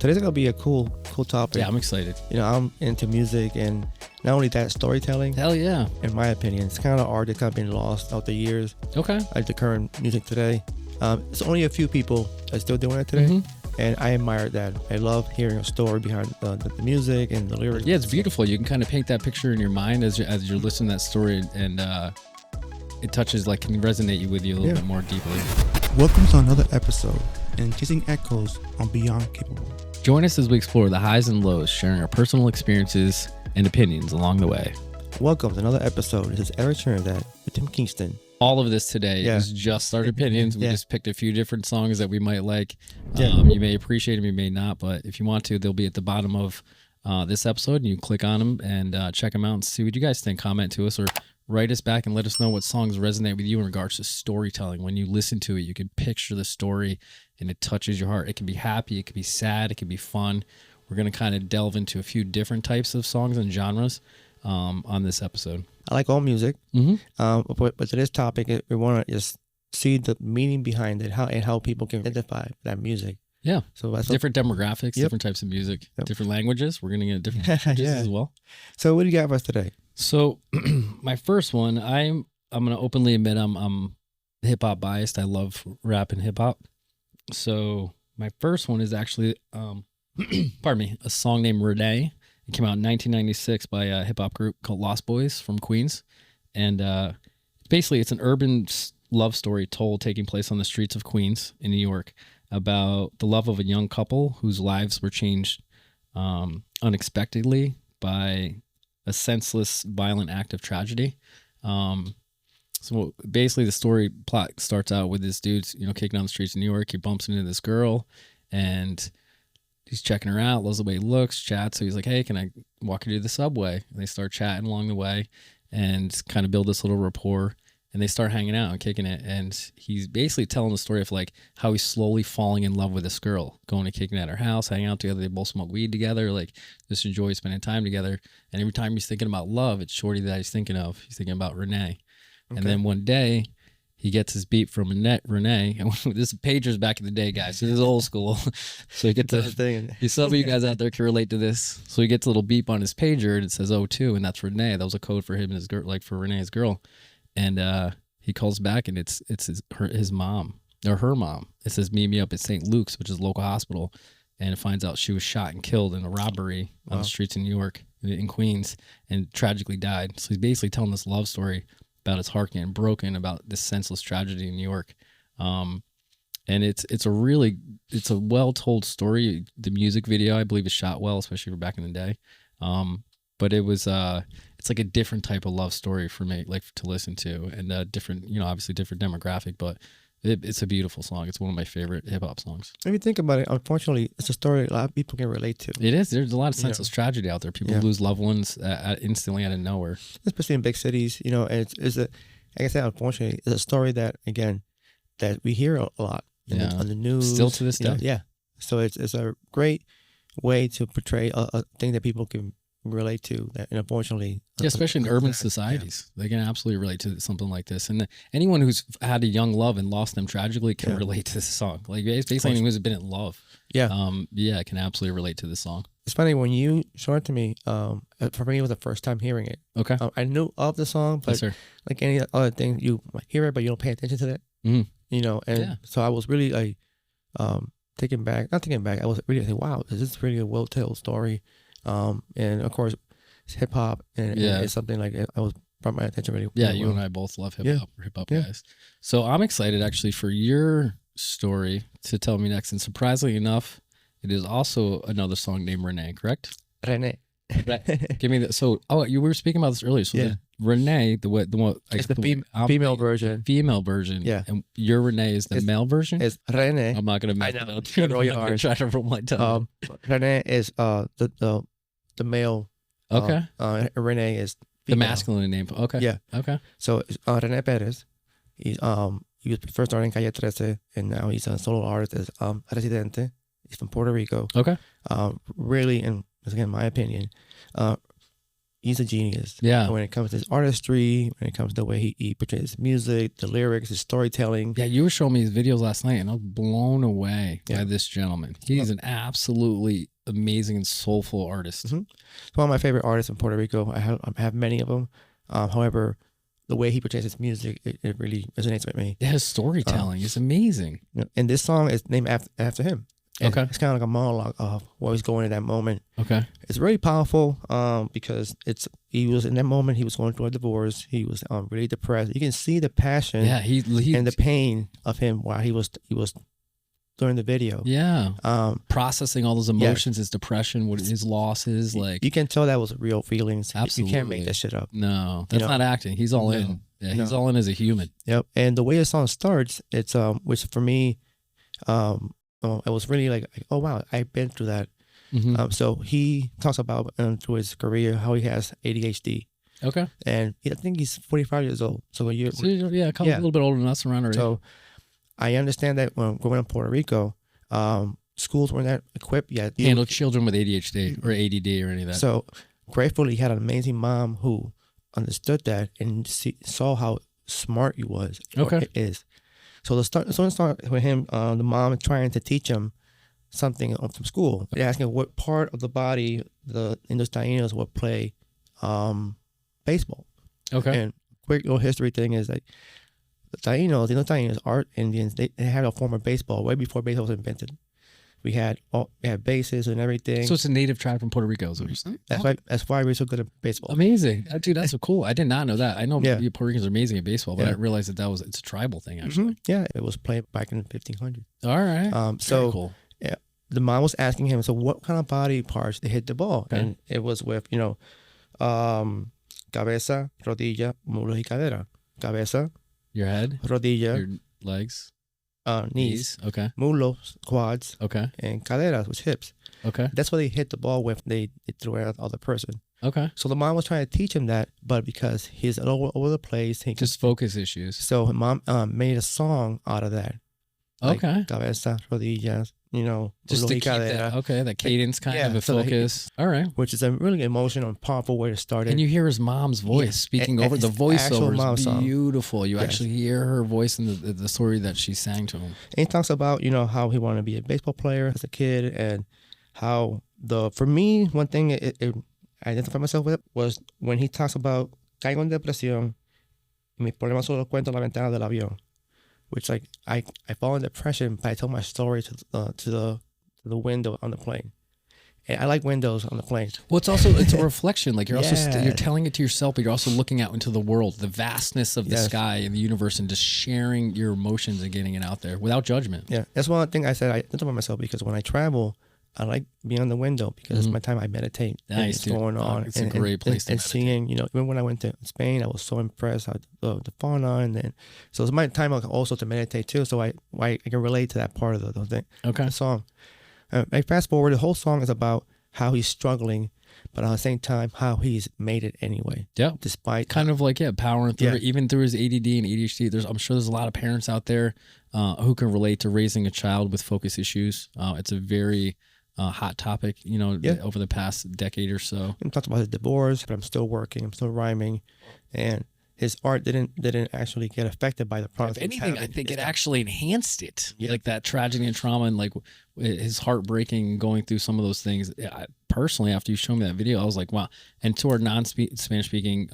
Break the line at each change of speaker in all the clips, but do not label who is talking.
today's gonna be a cool topic.
Yeah, I'm excited.
I'm into music, and not only that, storytelling.
Hell yeah.
In my opinion, it's kind of art that's kind of been lost out the years.
Okay.
Like the current music today. It's only a few people that are still doing it today. And I admire that. I love hearing a story behind the music and the lyrics.
Yeah, it's beautiful. You can kind of paint that picture in your mind as you're listening to that story, and it touches, like, can resonate with you a little bit more deeply.
Welcome to another episode in Chasing Echoes on Beyond Capable.
Join us as we explore the highs and lows, sharing our personal experiences and opinions along the way.
Welcome to another episode. This is Eric Trinidad with Tim Kingston.
All of this today is just our opinions. We just picked a few different songs that we might like.
Yeah.
You may appreciate them, you may not, but if you want to, they'll be at the bottom of this episode, and you can click on them and check them out and see what you guys think. Comment to us or write us back and let us know what songs resonate with you in regards to storytelling. When you listen to it, you can picture the story and it touches your heart. It can be happy, it can be sad, it can be fun. We're going to kind of delve into a few different types of songs and genres on this episode.
I like all music, but today's topic, we want to just see the meaning behind it, how people can identify that music.
Yeah,
so that's
different demographics, different types of music, different languages. We're going to get different languages as well.
So what do you got for us today?
So my first one, I'm going to openly admit I'm hip hop biased. I love rap and hip hop. So my first one is actually, pardon me, a song named Renee. It came out in 1996 by a hip hop group called Lost Boys from Queens. And basically it's an urban love story taking place on the streets of Queens in New York about the love of a young couple whose lives were changed unexpectedly by a senseless, violent act of tragedy. So basically the story plot starts out with this dude's, kicking down the streets of New York. He bumps into this girl and he's checking her out, loves the way he looks, chats. So he's like, hey, can I walk you to the subway? And they start chatting along the way and kind of build this little rapport. And they start hanging out and kicking it. And he's basically telling the story of, like, how he's slowly falling in love with this girl, going and kicking at her house, hanging out together. They both smoke weed together, like, just enjoy spending time together. And every time he's thinking about love, it's Shorty that he's thinking of. He's thinking about Renee. Okay. And then one day he gets his beat from Renee. And this pager's back in the day, guys. So this is old school. So he gets some of you guys out there can relate to this. So he gets a little beep on his pager and it says 02, and that's Renee. That was a code for him and his girl, like for Renee's girl. And he calls back and it's his mom, or her mom. It says, meet me up at St. Luke's, which is a local hospital. And it finds out she was shot and killed in a robbery on the streets in New York, in Queens, and tragically died. So he's basically telling this love story about his heart getting broken, about this senseless tragedy in New York. And it's a well-told story. The music video, I believe, is shot well, especially for back in the day. But it was it's like a different type of love story for me, like, to listen to, and different, obviously different demographic, but it's a beautiful song. It's one of my favorite hip hop songs.
If you think about it, unfortunately, it's a story a lot of people can relate to.
It is. There's a lot of senseless tragedy out there. People lose loved ones instantly out of nowhere,
especially in big cities. And it's like I said, unfortunately, it's a story that, again, that we hear a lot on the news,
still to this day.
So it's a great way to portray a thing that people can relate to, that, and unfortunately,
especially in urban societies, they can absolutely relate to something like this. And anyone who's had a young love and lost them tragically can relate to this song. Like, basically anyone who's been in love, can absolutely relate to this song.
It's funny, when you showed it to me, for me it was the first time hearing it.
Okay.
I knew of the song, but like any other thing, you hear it but you don't pay attention to it. So I was really like not taken back. I was really like, wow, this is really a well-told story. And of course, it's hip hop, and it's something like I was brought my attention really.
Yeah, you and I both love hip hop guys. So I'm excited actually for your story to tell me next. And surprisingly enough, it is also another song named Renee, correct?
Renee.
Give me that. So, you were speaking about this earlier. So the Renee, the one,
it's the female version.
Female version. Yeah. And your Renee is the male version.
It's Renee.
I'm not gonna mess it up. I'm gonna try to roll my tongue.
Renee is the male.
Okay.
Renee is female.
The masculine name. Okay.
Yeah.
Okay.
So Renee Perez. He was first started in Calle 13, and now he's a solo artist. Is Residente. He's from Puerto Rico.
Okay.
Really, and again, my opinion, he's a genius.
Yeah.
When it comes to his artistry, when it comes to the way he portrays his music, the lyrics, his storytelling.
Yeah, you were showing me his videos last night, and I was blown away by this gentleman. He's an absolutely amazing and soulful artist.
He's one of my favorite artists in Puerto Rico. I have many of them. However, the way he portrays his music, it really resonates with me.
Yeah, his storytelling is amazing.
And this song is named after him. And it's kind of like a monologue of what he's going in that moment.
Okay.
It's really powerful because he was in that moment, he was going through a divorce. He was really depressed. You can see the passion and the pain of him while he was during the video.
Yeah. Processing all those emotions, his depression, his losses. Like,
you can tell that was real feelings.
Absolutely.
You can't make that shit up.
No, that's not acting. He's all in. Yeah, he's all in as a human.
Yep. And the way the song starts, it's which for me, it was really like, oh wow, I've been through that. So he talks about through his career how he has ADHD.
Okay.
And I think he's 45 years old. So a
little bit older than us around our
So I understand that when growing up in Puerto Rico, schools weren't that equipped yet.
Handle children with ADHD or ADD or any of that.
So gratefully, he had an amazing mom who understood that and saw how smart he was.
Okay.
Is. So the song starts with him, the mom trying to teach him something from school. They're asking what part of the body the Indios Taínos would play baseball.
Okay.
And quick little history thing is like the Indios Taínos are Indians. They had a form of baseball way before baseball was invented. We had bases and everything.
So it's a native tribe from Puerto Rico, is what you're saying?
That's why we're so good at baseball.
Amazing. Dude, that's so cool. I did not know that. I know Puerto Ricans are amazing at baseball, but I didn't realize it's a tribal thing, actually.
Yeah, it was played back in the 1500s.
All right.
So
cool.
Yeah, the mom was asking him, so what kind of body parts they hit the ball? Okay. And it was with, cabeza, rodilla, muslo y cadera. Cabeza.
Your head.
Rodilla.
Your legs.
Knees.
Okay.
Muslos, quads.
Okay.
And caderas, which hips.
Okay.
That's what they hit the ball with. They threw it at the other person.
Okay.
So the mom was trying to teach him that, but because he's all over the place, he
just focus issues.
So his mom made a song out of that.
Okay.
Like cabeza, rodillas,
just to keep that cadence kind of a focus. All right.
Which is a really emotional and powerful way to start it.
And you hear his mom's voice speaking over the voiceover is beautiful. You actually hear her voice in the story that she sang to him.
And he talks about, how he wanted to be a baseball player as a kid and how for me, one thing I identified myself with was when he talks about caigo en depresión y mis problemas solo cuento en la ventana del avión. Which I fall in depression, but I tell my story to the window on the plane. And I like windows on the plane.
Well, it's a reflection. Like you're also you're telling it to yourself, but you're also looking out into the world, the vastness of the sky and the universe, and just sharing your emotions and getting it out there without judgment.
Yeah, that's one thing I said I identify myself because when I travel, I like being on the window because it's my time I meditate.
Nice,
and it's going on.
It's a great place to meditate.
Seeing, even when I went to Spain, I was so impressed how the fauna and then so it's my time also to meditate too. So I can relate to that part of the thing.
Okay.
The song. I fast forward. The whole song is about how he's struggling, but at the same time how he's made it anyway.
Yeah.
Despite
kind of like powering through it, even through his ADD and ADHD. I'm sure there's a lot of parents out there who can relate to raising a child with focus issues. It's a very hot topic, over the past decade or so.
He talks about his divorce, but I'm still working, I'm still rhyming, and his art didn't actually get affected by the product.
If anything, I think it actually enhanced it. Yeah. Like that tragedy and trauma and like his heartbreaking going through some of those things. Personally, after you showed me that video, I was like, wow. And to our non-Spanish speaking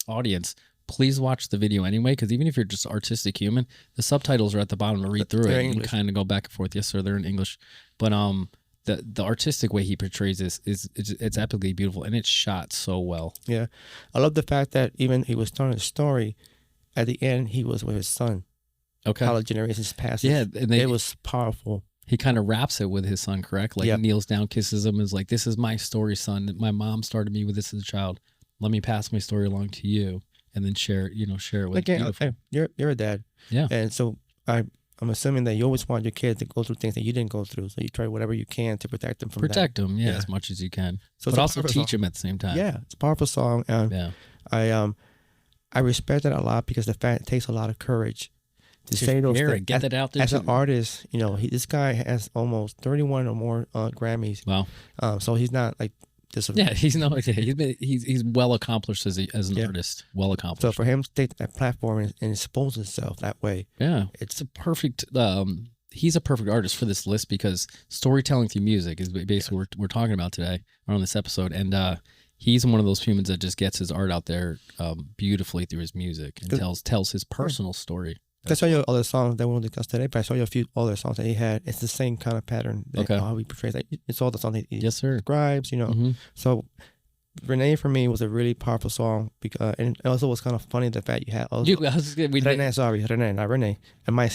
audience, please watch the video anyway, because even if you're just artistic human, the subtitles are at the bottom to read through it and kind of go back and forth. Yes, sir, they're in English. But the artistic way he portrays this it's epically beautiful, and it's shot so well.
Yeah. I love the fact that even he was telling a story, at the end he was with his son.
Okay.
How the generations passed.
Yeah, and
it was powerful.
He kind of wraps it with his son, correct? Like he kneels down, kisses him, is like, this is my story, son. My mom started me with this as a child. Let me pass my story along to you. And then share it with
again. You're a dad, and so I'm assuming that you always want your kids to go through things that you didn't go through, so you try whatever you can to protect them from
that. As much as you can. So but also teach them at the same time.
Yeah, it's a powerful song. I respect it a lot because the fact it takes a lot of courage to say those things.
Get that out there.
As an artist, this guy has almost 31 or more Grammys.
Wow.
So he's not like
he's well accomplished as an artist. Well accomplished.
So for him to take that platform and expose himself that way,
it's a perfect. He's a perfect artist for this list because storytelling through music is basically what we're talking about today on this episode, and he's one of those humans that just gets his art out there beautifully through his music and tells his personal story.
I saw you other songs that we won't discuss today, but I saw you a few other songs that he had. It's the same kind of pattern. How he portrays. It's all the songs he describes. So Renee for me was a really powerful song because, and it also was kind of funny the fact you had also Renee, not Renee. And my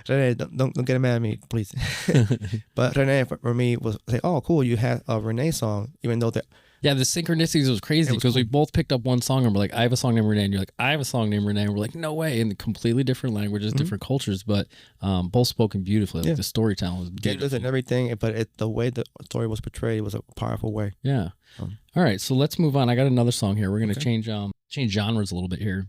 Renee, don't get mad at me, please. But Renee for me was like, oh cool, you had a Renee song, even though that.
Yeah, the synchronicities was crazy because we both picked up one song and we're like, I have a song named Renee, and you're like, I have a song named Renee, and we're like, no way, in completely different languages, different cultures, but both spoken beautifully. Like the storytelling was beautiful.
And everything, but the way the story was portrayed was a powerful way.
Yeah. All right, so let's move on. I got another song here. We're gonna change genres a little bit here.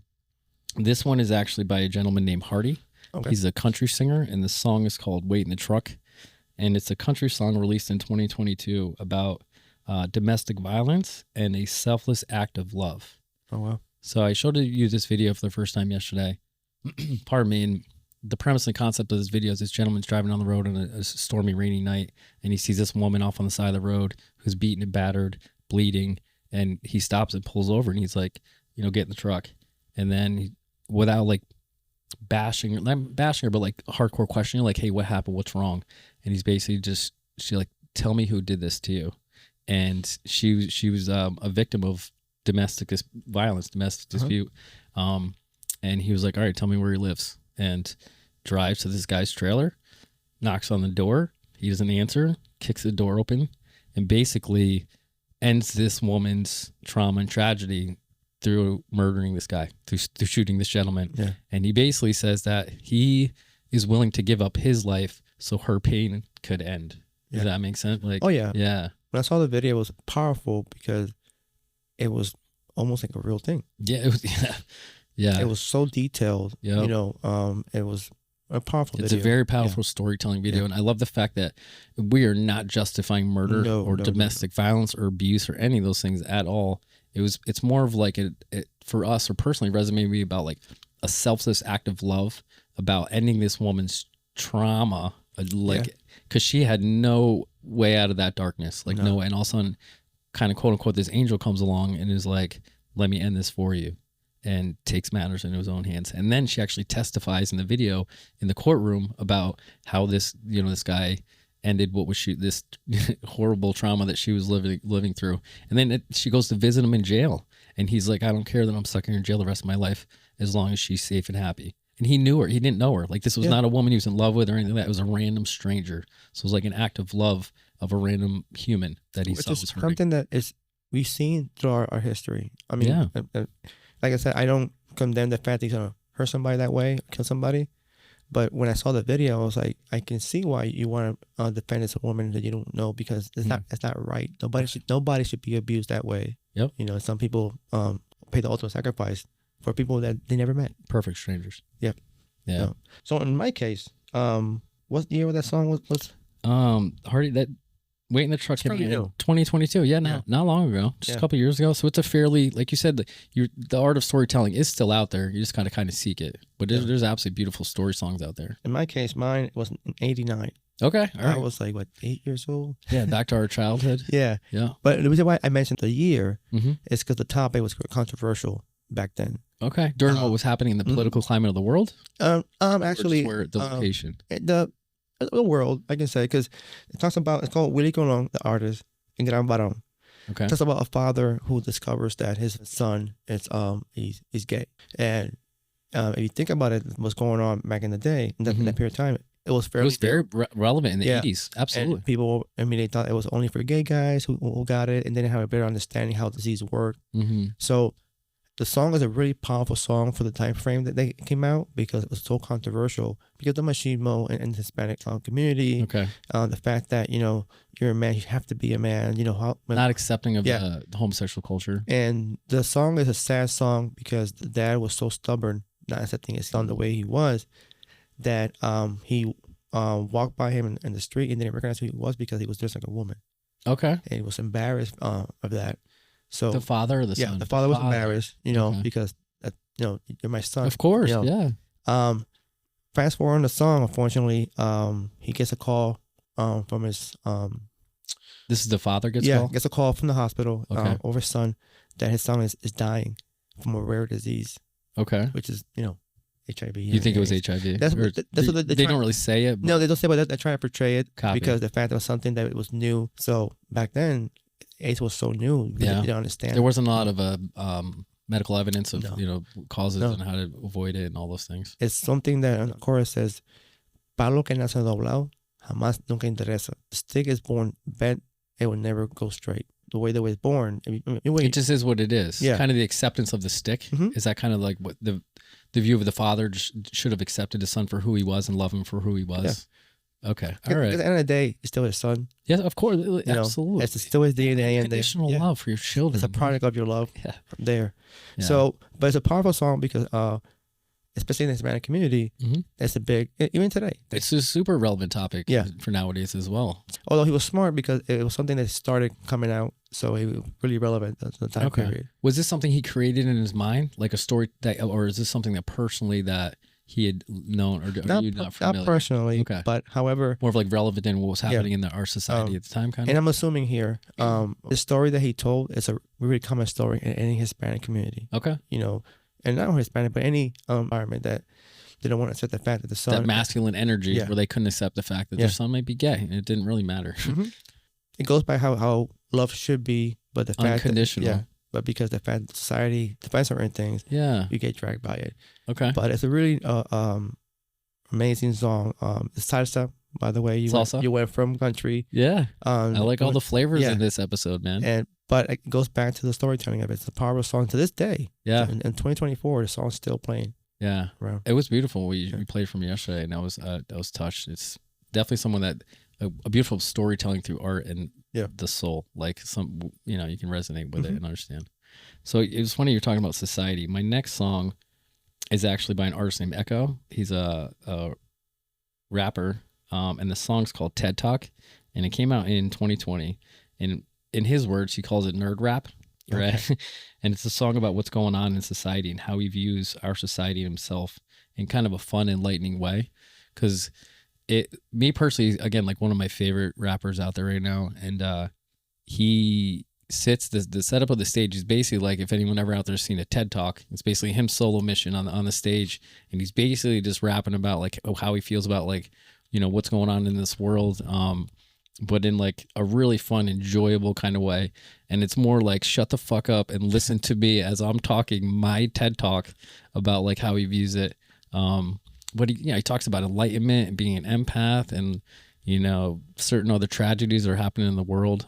This one is actually by a gentleman named Hardy. Okay. He's a country singer, and this song is called "Wait in the Truck," and it's a country song released in 2022 about domestic violence and a selfless act of love.
Oh, wow.
So I showed you this video for the first time yesterday. Pardon me. And the premise and concept of this video is this gentleman's driving down the road on a stormy, rainy night, and he sees this woman off on the side of the road who's beaten and battered, bleeding, and he stops and pulls over, and he's like, get in the truck. And then without like bashing her, but like hardcore questioning, like, hey, what happened? What's wrong? And he's basically she like, tell me who did this to you. And she was a victim of domestic violence, domestic dispute. And he was like, all right, tell me where he lives. And drives to this guy's trailer, knocks on the door. He doesn't answer, kicks the door open, and basically ends this woman's trauma and tragedy through murdering this guy, through shooting this gentleman.
Yeah.
And he basically says that he is willing to give up his life so her pain could end. Does that make sense? Like,
oh, yeah.
Yeah.
When I saw the video, it was powerful because it was almost like a real thing.
Yeah, it was. Yeah.
It was so detailed.
Yep.
It was a powerful
It's
video.
a very powerful storytelling video, and I love the fact that we are not justifying murder or domestic violence or abuse or any of those things at all. It's more of like it for us, or personally resonated me about like a selfless act of love about ending this woman's trauma, because she had no way out of that darkness, like no way. And all of a sudden, kind of quote unquote, this angel comes along and is like, let me end this for you, and takes matters into his own hands. And then she actually testifies in the video in the courtroom about how this guy ended this horrible trauma that she was living through. And then she goes to visit him in jail, and he's like, I don't care that I'm stuck in jail the rest of my life as long as she's safe and happy. And he knew her. He didn't know her. Like, this was not a woman he was in love with or anything like that. It was a random stranger. So it was like an act of love of a random human that he saw was hurting.
Something that we've seen through our history. I mean, like I said, I don't condemn the fact that he's going to hurt somebody that way, kill somebody. But when I saw the video, I was like, I can see why you want to defend this woman that you don't know, because it's not right. Nobody should be abused that way.
Yep.
Some people pay the ultimate sacrifice for people that they never met.
Perfect strangers.
Yep.
Yeah.
So in my case, what year that song was?
Hardy, that Wait in the Truck came out in 2022. Yeah, not long ago, just a couple years ago. So it's a fairly, like you said, the art of storytelling is still out there. You just gotta kind of seek it. But there's absolutely beautiful story songs out there.
In my case, mine was in '89.
Okay, all right.
I was like, 8 years old?
Yeah, back to our childhood.
Yeah. But the reason why I mentioned the year is because the topic was controversial back then.
Okay, during what was happening in the political climate of the world.
Actually,
where the location,
the world, I can say, because it's called Willie Colon, the artist, in Gran Barón.
Okay.
It talks about a father who discovers that his son is he's gay, and if you think about it, what's going on back in the day, in that period of time, it was very
relevant in the 80s. Absolutely. And
people, they thought it was only for gay guys who got it, and they didn't have a better understanding how disease worked. So the song is a really powerful song for the time frame that they came out, because it was so controversial, because the machismo in the Hispanic community.
Okay.
The fact that, you're a man, you have to be a man,
not accepting of the homosexual culture. And
the song is a sad song because the dad was so stubborn, not accepting his son the way he was, that he walked by him in the street and didn't recognize who he was because he was dressed like a woman.
Okay.
And he was embarrassed of that. So
the father or the son?
Yeah, the father was embarrassed, because you're my son.
Of course, yeah.
Fast forward on the song, unfortunately, he gets a call from his
This is the father gets a call?
Yeah, gets a call from the hospital over his son that his son is dying from a rare disease.
Okay.
Which is, HIV.
You think it was HIV?
That's what
they don't really say it.
No, they don't say, but they're trying to portray it.
Copy.
Because the fact that it was something that was new. So back then, AIDS was so new. You don't understand.
There wasn't a lot of medical evidence of causes and how to avoid it and all those things.
It's something that in the chorus says, "Palo que nace doblado, jamás nunca interesa." The stick is born bent; it will never go straight. The way that it was born,
it just is what it is. Yeah. Kind of the acceptance of the stick. Mm-hmm. Is that kind of like what the view of the father should have accepted his son for who he was and love him for who he was? Yeah. Okay. All right.
At the end of the day, he's still his son.
Yes, of course. Absolutely.
It's still his DNA.
Unconditional love for your children.
It's a product of your love from there. Yeah. So, but it's a powerful song because, especially in the Hispanic community, it's a big, even today.
It's a super relevant topic for nowadays as well.
Although he was smart because it was something that started coming out. So it was really relevant at the time period.
Was this something he created in his mind? Like a story or is this something that personally that he had known or not familiar?
Not personally, but however.
More of like relevant in what was happening in our society at the time, kind of?
And I'm assuming here, the story that he told is a really common story in any Hispanic community.
Okay.
And not only Hispanic, but any environment that they don't want to accept the fact that the son...
That masculine energy where they couldn't accept the fact that their son might be gay and it didn't really matter. Mm-hmm.
It goes by how love should be, but the fact
unconditional.
But because the fact that society defines certain things, you get dragged by it.
Okay.
But it's a really amazing song. It's salsa, by the way. You went from country.
Yeah. I like all the flavors in this episode, man.
But it goes back to the storytelling of it. It's a powerful song to this day.
Yeah.
In 2024, the song's still playing.
Yeah.
Around.
It was beautiful. We played from yesterday, and I was touched. It's definitely someone that a beautiful storytelling through art and the soul. Like you can resonate with it and understand. So it was funny you're talking about society. My next song is actually by an artist named Echo. He's a rapper, and the song's called TED Talk, and it came out in 2020. And in his words, he calls it nerd rap, right? Okay. And it's a song about what's going on in society and how he views our society and himself in kind of a fun, enlightening way. Because me personally, again, like one of my favorite rappers out there right now, and he sits, the setup of the stage is basically like, if anyone ever out there has seen a TED Talk, it's basically him solo mission on the stage, and he's basically just rapping about like how he feels about like, what's going on in this world, but in like a really fun, enjoyable kind of way. And it's more like, shut the fuck up and listen to me as I'm talking my TED Talk about like how he views it. But he talks about enlightenment and being an empath and, certain other tragedies are happening in the world.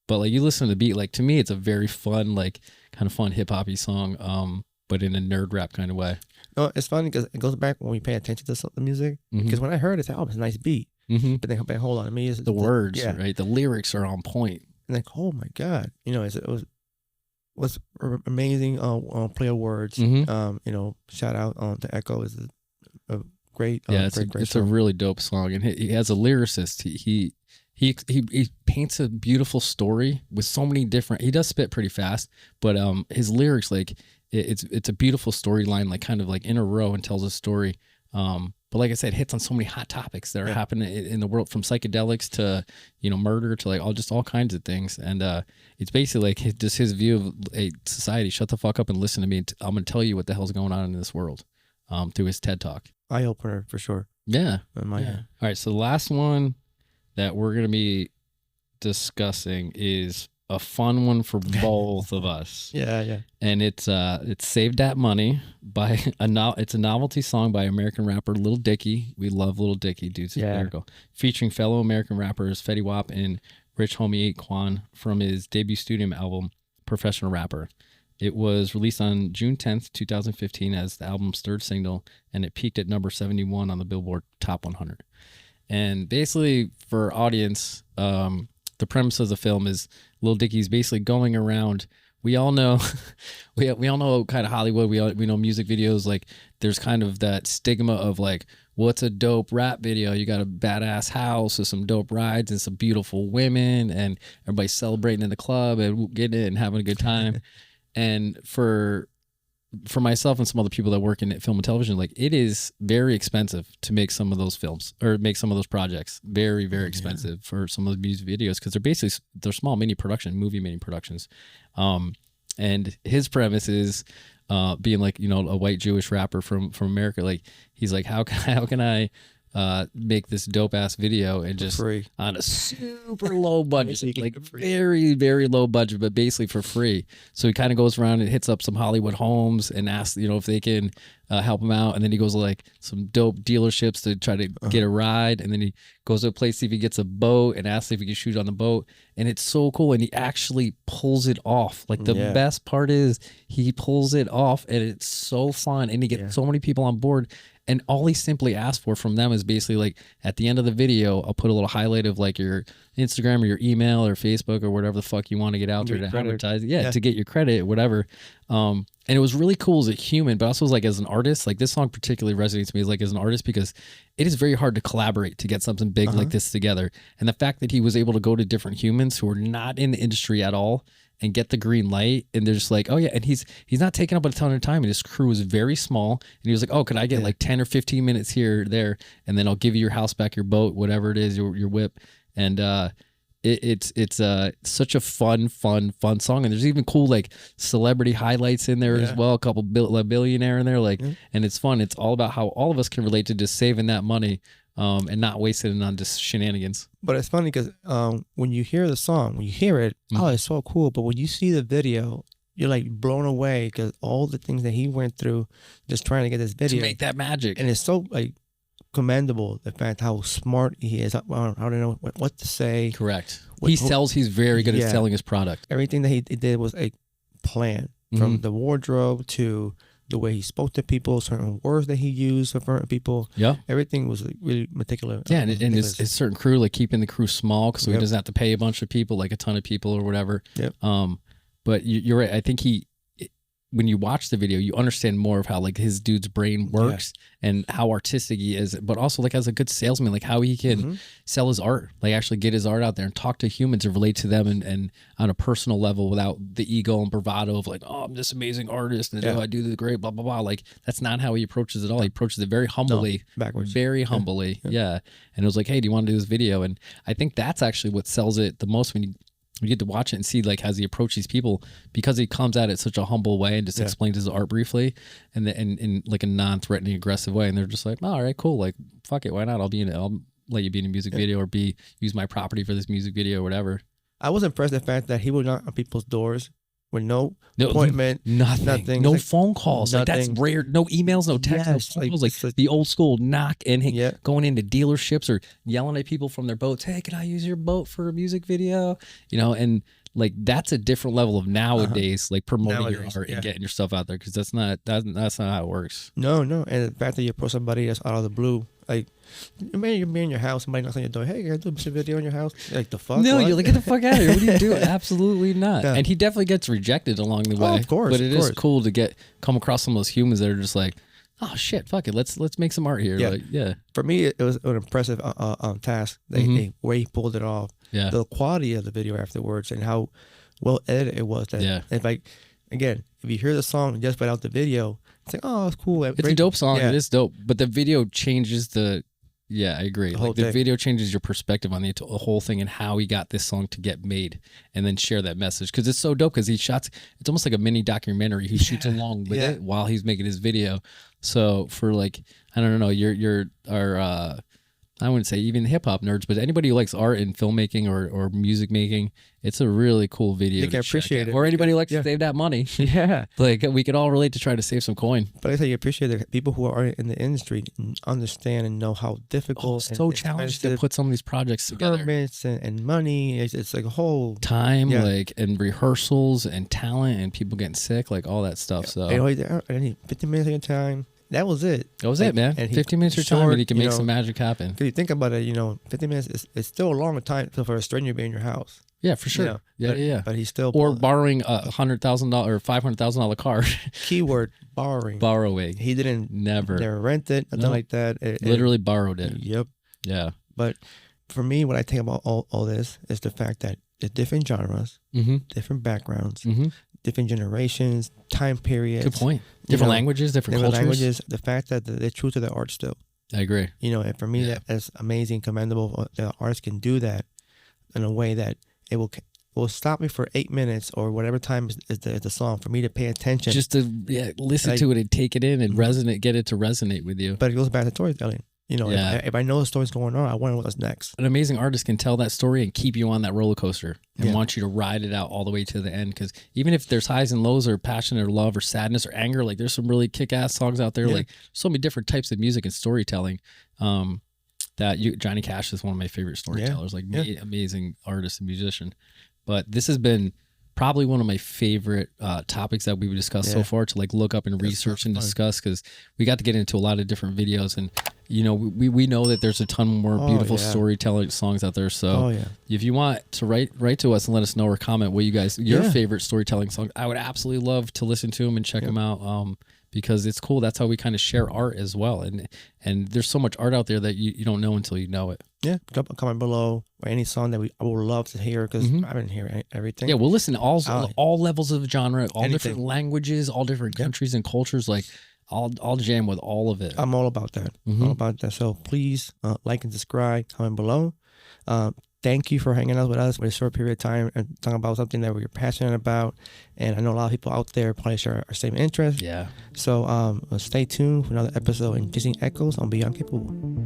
But like you listen to the beat, like to me, it's a very fun, like kind of fun hip hoppy song, but in a nerd rap kind of way.
No, it's funny because it goes back when we pay attention to the music. Because when I heard it, I said, it's a nice beat. But then hold on, it's
the words, right? The lyrics are on point.
And like, oh my God, it was amazing. Play of words. Shout out to Echo is a great.
It's a really dope song, and he has a lyricist. He paints a beautiful story with so many different. He does spit pretty fast, but his lyrics, like it's a beautiful storyline, like kind of like in a row, and tells a story. But like I said, hits on so many hot topics that are happening in the world, from psychedelics to murder to like all kinds of things. And it's basically like just his view of a society. Shut the fuck up and listen to me. I'm gonna tell you what the hell's going on in this world through his TED Talk.
Eye opener for sure.
Yeah.
All
right. So the last one that we're gonna be discussing is a fun one for both of us.
Yeah.
And it's Save That Money by it's a novelty song by American rapper Lil Dicky. We love Lil Dicky, dude's hysterical. Featuring fellow American rappers Fetty Wap and Rich Homie Quan from his debut studio album Professional Rapper. It was released on June 10th, 2015 as the album's third single, and it peaked at number 71 on the Billboard Top 100. And basically, for our audience, the premise of the film is Lil Dicky's basically going around. We all know, we all know kind of Hollywood. We know music videos. Like there's kind of that stigma of like what's a dope rap video? You got a badass house with some dope rides and some beautiful women, and everybody's celebrating in the club and getting it and having a good time. And for myself and some other people that work in film and television, like, it is very expensive to make some of those films or make some of those projects. Very, very expensive for some of the music videos, because they're small movie mini productions. And his premise is being like, you know, a white Jewish rapper from America. Like, he's like, how can I make this dope ass video and just on a super low budget, like very, very low budget, but basically for free. So he kind of goes around and hits up some Hollywood homes and asks, you know, if they can help him out. And then he goes to like some dope dealerships to try to get a ride. And then he goes to a place, see if he gets a boat, and asks if he can shoot on the boat. And it's so cool. And he actually pulls it off. Like, the best part is he pulls it off, and it's so fun. And he gets so many people on board. And all he simply asked for from them is basically like, at the end of the video, I'll put a little highlight of like your Instagram or your email or Facebook or whatever the fuck you want to get out there to advertise. Yeah, to get your credit, whatever. And it was really cool as a human, but also like as an artist. Like, this song particularly resonates with me like as an artist, because it is very hard to collaborate to get something big like this together. And the fact that he was able to go to different humans who are not in the industry at all and get the green light, and they're just like, oh yeah, and he's not taking up a ton of time, and his crew is very small, and he was like, oh, could I get like 10 or 15 minutes here or there, and then I'll give you your house back, your boat, whatever it is, your whip. And it's such a fun song. And there's even cool like celebrity highlights in there as well, a couple billionaire in there, like, and it's fun. It's all about how all of us can relate to just saving that money and not wasting it on just shenanigans.
But it's funny because when you hear the song, when you hear it, oh, it's so cool. But when you see the video, you're like blown away, because all the things that he went through just trying to get this video
to make that magic.
And it's so like commendable, the fact how smart he is. I don't know what to say.
Correct. He's very good at selling his product.
Everything that he did was a plan, from the wardrobe to the way he spoke to people, certain words that he used for certain people. Yeah. Everything was like really meticulous.
Yeah, and his certain crew, like keeping the crew small, so he doesn't have to pay a bunch of people, like a ton of people or whatever. Yep. But you're right. I think when you watch the video, you understand more of how like his dude's brain works and how artistic he is, but also like as a good salesman, like how he can sell his art, like actually get his art out there and talk to humans and relate to them and on a personal level without the ego and bravado of like, oh, I'm this amazing artist and I do the great, blah, blah, blah. Like, that's not how he approaches it all. He approaches it very humbly, backwards, very humbly. Yeah. And it was like, hey, do you want to do this video? And I think that's actually what sells it the most, when you get to watch it and see like as he approaches these people, because he comes at it such a humble way and just explains his art briefly and in like a non-threatening, aggressive way, and they're just like, oh, all right, cool, like fuck it, why not? I'll let you be in a music video or use my property for this music video or whatever.
I was impressed with the fact that he would knock on people's doors with no appointment,
nothing, no phone calls. Like, that's rare. No emails, no texts, no phone calls. Like the old school knock and going into dealerships or yelling at people from their boats. Hey, can I use your boat for a music video? You know, and like that's a different level of nowadays, like promoting your art and getting your stuff out there, because that's not how it works.
No, and the fact that you approach somebody that's out of the blue, like, maybe you're in your house, somebody knocks on your door, hey, can I do a video in your house? Like, the fuck?
No, you're like, get the fuck out of here. What are you doing? Absolutely not. Yeah. And he definitely gets rejected along the way.
Oh, of course.
But it is cool to come across some of those humans that are just like, oh shit, fuck it, let's make some art here.
For me, it was an impressive task. The way he pulled it off. Yeah. The quality of the video afterwards and how well edited it was. If you hear the song just without the video, it's like, oh, it's cool.
It's a dope song. Yeah. It is dope. But the video changes I agree. The video changes your perspective on the whole thing and how he got this song to get made and then share that message. Because it's so dope, because it's almost like a mini documentary. He shoots along with it while he's making his video. So for like, I don't know, I wouldn't say even hip hop nerds, but anybody who likes art and filmmaking or music making, it's a really cool video.
You can appreciate it.
Or anybody who likes to save that money.
Yeah.
Like, we could all relate to try to save some coin.
But I say you appreciate that people who are in the industry understand and know how difficult
it's so challenging to put some of these projects together.
Permits and money. It's like a whole
time, and rehearsals and talent and people getting sick, like all that stuff. So
I need 15 minutes of your time. That was it.
That was it, man. And 15 minutes of your time, and you can make some magic happen.
Because you think about it, 15 minutes is still a long time for a stranger to be in your house.
Yeah, for sure.
You know?
Yeah.
But he's still
borrowing $100,000 or $500,000 car.
Keyword borrowing.
Borrowing.
He didn't
never
rent it, nothing like that.
Literally borrowed it.
Yep.
Yeah.
But for me, what I think about all this is the fact that the different genres, different backgrounds, different generations, time periods.
Good point. Different languages, different cultures.
The fact that they're true to their art still.
I agree.
You know, and for me, that's amazing, commendable. The artists can do that in a way that it will stop me for 8 minutes or whatever time is the song for me to pay attention.
Just to listen to it and take it in and get it to resonate with you.
But it goes back to storytelling. You know, if I know the story's going on, I want to know what's next.
An amazing artist can tell that story and keep you on that roller coaster and want you to ride it out all the way to the end. Because even if there's highs and lows or passion or love or sadness or anger, like there's some really kick-ass songs out there. Like so many different types of music and storytelling. Johnny Cash is one of my favorite storytellers. Amazing artist and musician. But this has been probably one of my favorite topics that we've discussed so far to like look up and research and discuss, because we got to get into a lot of different videos, and you know we know that there's a ton more beautiful storytelling songs out there. So if you want to write to us and let us know or comment what your favorite storytelling songs, I would absolutely love to listen to them and check them out. Because it's cool. That's how we kind of share art as well. And there's so much art out there that you don't know until you know it. Yeah. Drop a comment below or any song that I would love to hear, because I didn't hear everything. Yeah, we'll listen to all levels of genre, all different languages, all different countries and cultures. Like I'll jam with all of it. I'm all about that. All about that. So please like and subscribe, comment below. Thank you for hanging out with us for a short period of time and talking about something that we're passionate about. And I know a lot of people out there probably share our same interest. Yeah. So stay tuned for another episode in Disney Echoes on Beyond Capable.